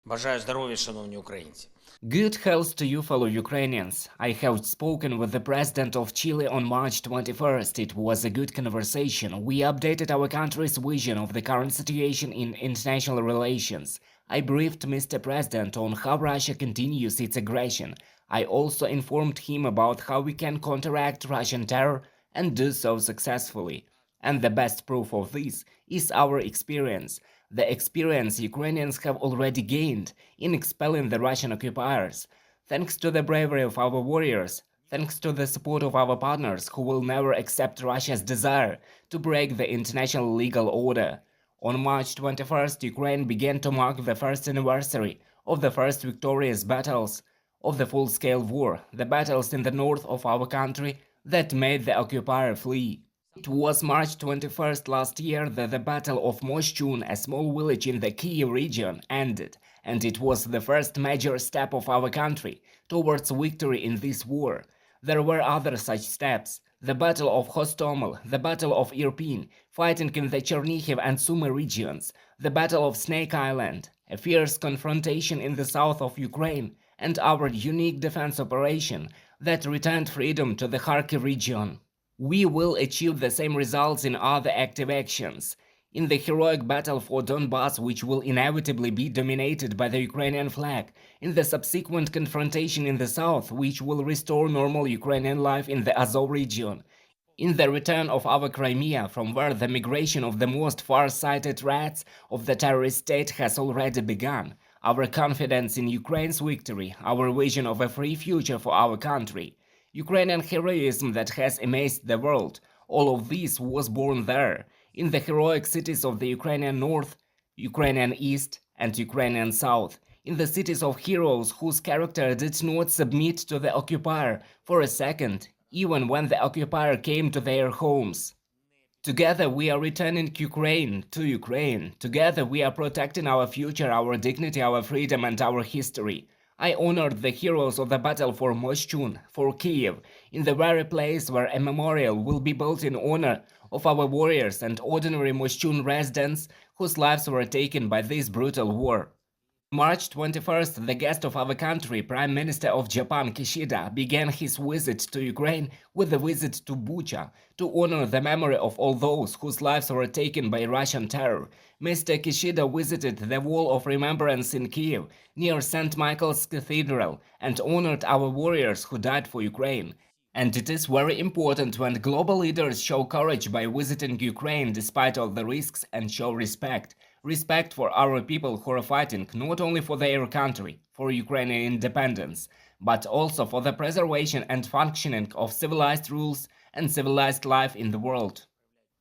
Бажаю здоров'я, шановні українці. Good health to you, fellow Ukrainians. I have spoken with the president of Chile on March 21st. It was a good conversation. We updated our country's vision of the current situation in international relations. I briefed Mr. President on how Russia continues its aggression. I also informed him about how we can counteract Russian terror and do so successfully. And the best proof of this is our experience. The experience Ukrainians have already gained in expelling the Russian occupiers. Thanks to the bravery of our warriors, thanks to the support of our partners who will never accept Russia's desire to break the international legal order. On March 21st, Ukraine began to mark the first anniversary of the first victorious battles of the full-scale war, the battles in the north of our country that made the occupier flee. It was March 21st last year that the Battle of Moshchun, a small village in the Kyiv region, ended, and it was the first major step of our country towards victory in this war. There were other such steps: the Battle of Hostomel, the Battle of Irpin, fighting in the Chernihiv and Sumy regions, the Battle of Snake Island, a fierce confrontation in the south of Ukraine, and our unique defense operation that returned freedom to the Kharkiv region. We will achieve the same results in other active actions. In the heroic battle for Donbass, which will inevitably be dominated by the Ukrainian flag, in the subsequent confrontation in the south, which will restore normal Ukrainian life in the Azov region, in the return of our Crimea, from where the migration of the most far-sighted rats of the terrorist state has already begun, our confidence in Ukraine's victory, our vision of a free future for our country, Ukrainian heroism that has amazed the world, all of this was born there, in the heroic cities of the Ukrainian North, Ukrainian East, and Ukrainian South, in the cities of heroes whose character did not submit to the occupier for a second, even when the occupier came to their homes. Together we are returning Ukraine to Ukraine. Together we are protecting our future, our dignity, our freedom, and our history. I honored the heroes of the battle for Moshchun, for Kyiv, in the very place where a memorial will be built in honor of our warriors and ordinary Moshchun residents whose lives were taken by this brutal war. March 21st, the guest of our country, Prime Minister of Japan Kishida, began his visit to Ukraine with a visit to Bucha to honor the memory of all those whose lives were taken by Russian terror. Mr. Kishida visited the Wall of Remembrance in Kyiv, near St. Michael's Cathedral, and honored our warriors who died for Ukraine. And it is very important when global leaders show courage by visiting Ukraine despite all the risks and show respect. Respect for our people who are fighting not only for their country, for Ukrainian independence, but also for the preservation and functioning of civilized rules and civilized life in the world.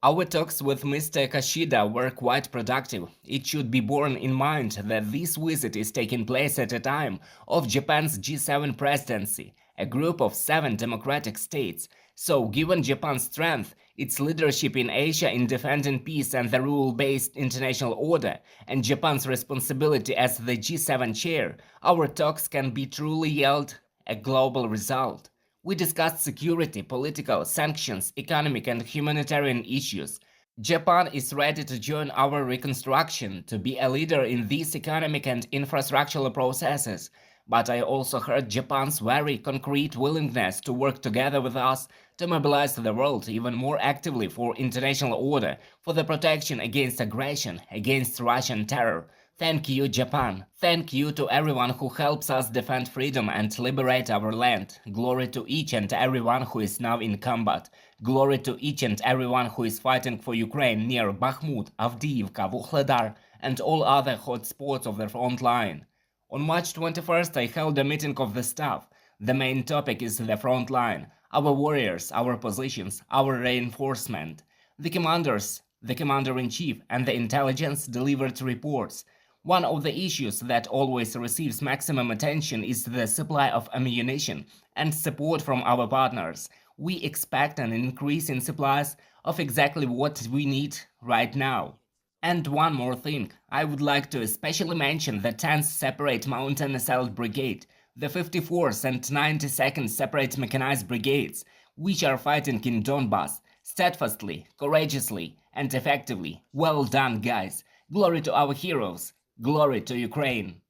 Our talks with Mr. Kishida were quite productive. It should be borne in mind that this visit is taking place at a time of Japan's G7 presidency, a group of 7 democratic states. So, given Japan's strength, its leadership in Asia in defending peace and the rule-based international order, and Japan's responsibility as the G7 chair, our talks can be truly yield a global result. We discussed security, political, sanctions, economic and humanitarian issues. Japan is ready to join our reconstruction, to be a leader in these economic and infrastructural processes. But I also heard Japan's very concrete willingness to work together with us to mobilize the world even more actively for international order, for the protection against aggression, against Russian terror. Thank you, Japan. Thank you to everyone who helps us defend freedom and liberate our land. Glory to each and everyone who is now in combat. Glory to each and everyone who is fighting for Ukraine near Bakhmut, Avdiivka, Vuhledar, and all other hot spots of the front line. On March 21st, I held a meeting of the staff. The main topic is the front line, our warriors, our positions, our reinforcement. The commanders, the commander-in-chief, and the intelligence delivered reports. One of the issues that always receives maximum attention is the supply of ammunition and support from our partners. We expect an increase in supplies of exactly what we need right now. And one more thing, I would like to especially mention the 10th Separate Mountain Assault Brigade, the 54th and 92nd Separate Mechanized Brigades, which are fighting in Donbass, steadfastly, courageously, and effectively. Well done, guys! Glory to our heroes! Glory to Ukraine!